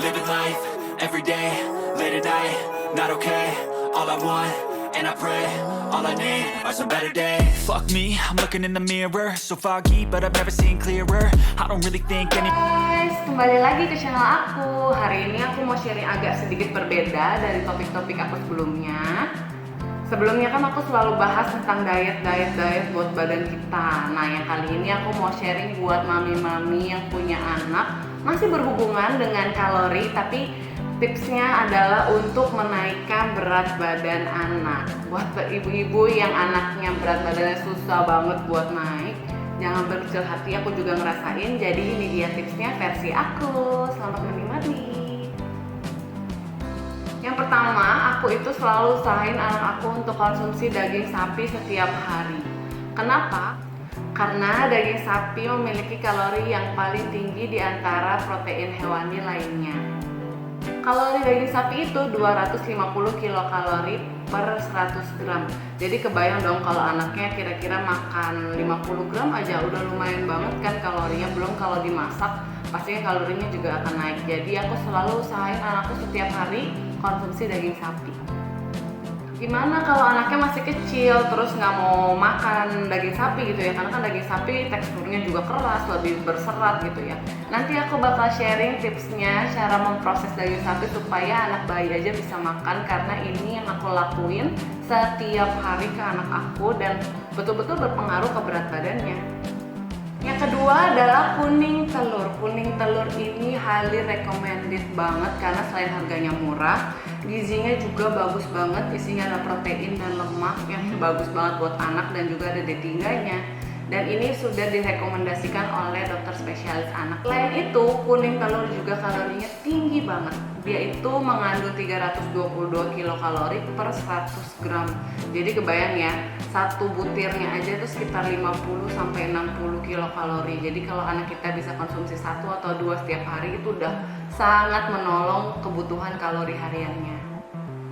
living life, everyday, late at night, not okay. All I want, and I pray, all I need are some better days. Fuck me, I'm looking in the mirror, so foggy, but I've never seen clearer. I don't really think any. Guys, kembali lagi ke channel aku. Hari ini aku mau sharing agak sedikit berbeda dari topik-topik aku sebelumnya. Sebelumnya kan aku selalu bahas tentang diet buat badan kita. Nah, yang kali ini aku mau sharing buat mami-mami yang punya anak. Masih berhubungan dengan kalori, tapi tipsnya adalah untuk menaikkan berat badan anak. Buat ibu-ibu yang anaknya berat badannya susah banget buat naik, jangan berkecil hati, aku juga ngerasain. Jadi ini dia tipsnya versi aku. Selamat menikmati. Yang pertama, aku itu selalu usahain anak aku untuk konsumsi daging sapi setiap hari. Kenapa? Karena daging sapi memiliki kalori yang paling tinggi di antara protein hewani lainnya. Kalori daging sapi itu 250 kilokalori per 100 gram. Jadi kebayang dong kalau anaknya kira-kira makan 50 gram aja udah lumayan banget kan kalorinya. Belum kalau dimasak, pastinya kalorinya juga akan naik. Jadi aku selalu usahain anakku setiap hari konsumsi daging sapi. Gimana kalau anaknya masih kecil terus nggak mau makan daging sapi gitu ya, karena kan daging sapi teksturnya juga keras, lebih berserat gitu ya. Nanti aku bakal sharing tipsnya cara memproses daging sapi supaya anak bayi aja bisa makan, karena ini yang aku lakuin setiap hari ke anak aku dan betul-betul berpengaruh ke berat badannya. Yang kedua adalah kuning telur. Kuning telur ini highly recommended banget karena selain harganya murah, gizinya juga bagus banget. Isinya ada protein dan lemak yang bagus banget buat anak dan juga ada D3-nya. Dan ini sudah direkomendasikan oleh dokter spesialis anak. Selain itu, kuning telur juga kalorinya tinggi banget. Dia itu mengandung 322 kilokalori per 100 gram. Jadi kebayang ya, satu butirnya aja itu sekitar 50 sampai 60 kilokalori. Jadi kalau anak kita bisa konsumsi 1 atau 2 setiap hari, itu udah sangat menolong kebutuhan kalori hariannya.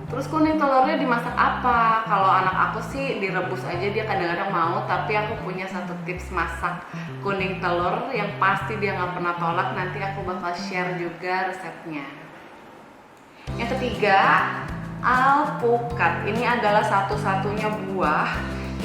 Terus kuning telurnya dimasak apa? Kalau anak aku sih direbus aja, dia kadang-kadang mau. Tapi aku punya satu tips masak kuning telur yang pasti dia nggak pernah tolak. Nanti aku bakal share juga resepnya. Yang ketiga, alpukat. Ini adalah satu-satunya buah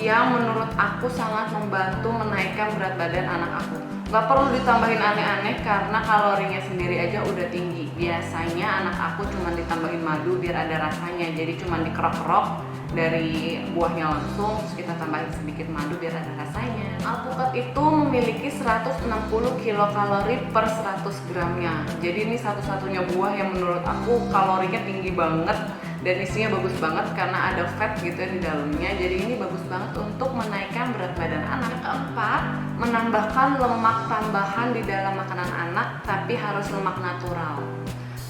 yang menurut aku sangat membantu menaikkan berat badan anak aku. Gak perlu ditambahin aneh-aneh karena kalorinya sendiri aja udah tinggi. Biasanya anak aku cuma ditambahin madu biar ada rasanya. Jadi cuma dikerok-kerok dari buahnya langsung, terus kita tambahin sedikit madu biar ada rasanya. Alpukat itu memiliki 160 kilokalori per 100 gramnya. Jadi ini satu-satunya buah yang menurut aku kalorinya tinggi banget dan isinya bagus banget karena ada fat gitu ya di dalamnya. Jadi ini bagus banget untuk menaikkan berat badan anak. Yang keempat, menambahkan lemak tambahan di dalam makanan anak, tapi harus lemak natural.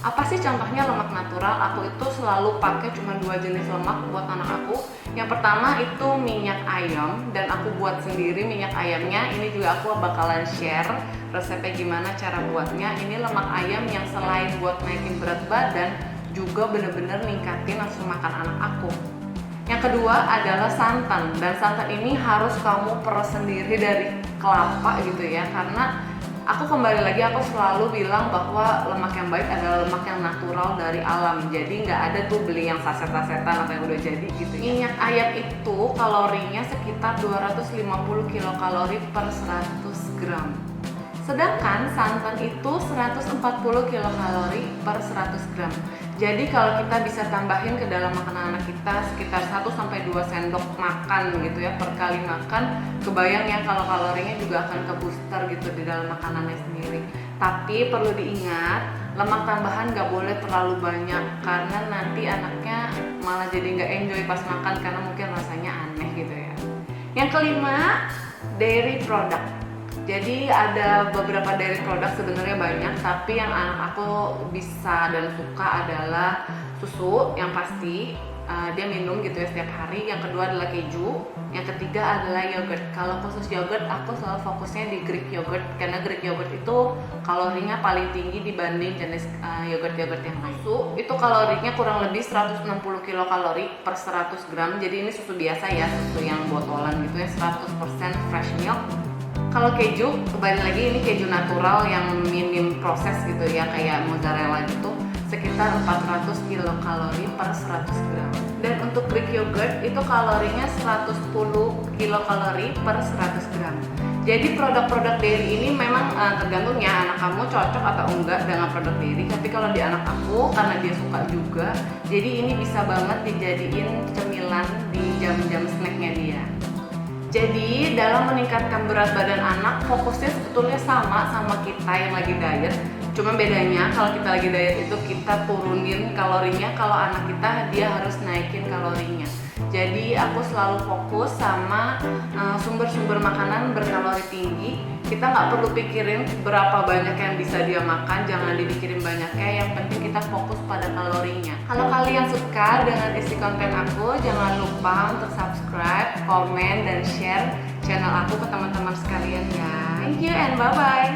Apa sih contohnya lemak natural? Aku itu selalu pakai cuma 2 jenis lemak buat anak aku. Yang pertama itu minyak ayam, dan aku buat sendiri minyak ayamnya. Ini juga aku bakalan share resepnya gimana cara buatnya. Ini lemak ayam yang selain buat naikin berat badan, juga bener-bener ningkatin nafsu makan anak aku. Yang kedua adalah santan, dan santan ini harus kamu peres sendiri dari kelapa gitu ya, karena aku kembali lagi aku selalu bilang bahwa lemak yang baik adalah lemak yang natural dari alam. Jadi nggak ada tuh beli yang saset-sasetan atau yang udah jadi gitu ya. Minyak ayam itu kalorinya sekitar 250 kilokalori per 100 gram. Sedangkan santan itu 140 kilokalori per 100 gram. Jadi kalau kita bisa tambahin ke dalam makanan anak kita sekitar 1-2 sendok makan gitu ya per kali makan, kebayang ya kalau kalorinya juga akan ke booster gitu di dalam makanannya sendiri. Tapi perlu diingat, lemak tambahan gak boleh terlalu banyak karena nanti anaknya malah jadi gak enjoy pas makan karena mungkin rasanya aneh gitu ya. Yang kelima, dairy product. Jadi ada beberapa dairy product, sebenarnya banyak, tapi yang anak aku bisa dan suka adalah susu yang pasti dia minum gitu ya setiap hari. Yang kedua adalah keju, yang ketiga adalah yogurt. Kalau khusus yogurt aku selalu fokusnya di Greek yogurt karena Greek yogurt itu kalorinya paling tinggi dibanding jenis yogurt-yogurt yang lain. Susu itu kalorinya kurang lebih 160 kilokalori per 100 gram. Jadi ini susu biasa ya, susu yang botolan gitu ya, 100% fresh milk. Kalau keju, kembali lagi ini keju natural yang minim proses gitu ya, kayak mozzarella gitu, sekitar 400 kilokalori per 100 gram. Dan untuk Greek yogurt itu kalorinya 110 kilokalori per 100 gram. Jadi produk-produk dairy ini memang tergantung ya anak kamu cocok atau enggak dengan produk dairy. Tapi kalau di anak aku karena dia suka juga, jadi ini bisa banget dijadiin cemilan di jam-jam snacknya dia. Jadi dalam meningkatkan berat badan anak fokusnya sebetulnya sama kita yang lagi diet. Cuma bedanya kalau kita lagi diet itu kita turunin kalorinya, kalau anak kita dia harus naikin kalorinya. Jadi aku selalu fokus sama sumber-sumber makanan berkalori tinggi. Kita nggak perlu pikirin berapa banyak yang bisa dia makan, jangan dipikirin banyaknya, yang penting kita fokus pada kalorinya. Kalau kalian suka dengan isi konten aku, jangan lupa untuk subscribe, komen, dan share channel aku ke teman-teman sekalian ya. Thank you and bye-bye.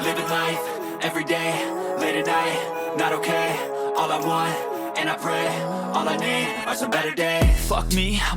Living life, every day, late at night, not okay. All I want, and I pray, all I need are some better days. Fuck me, I'm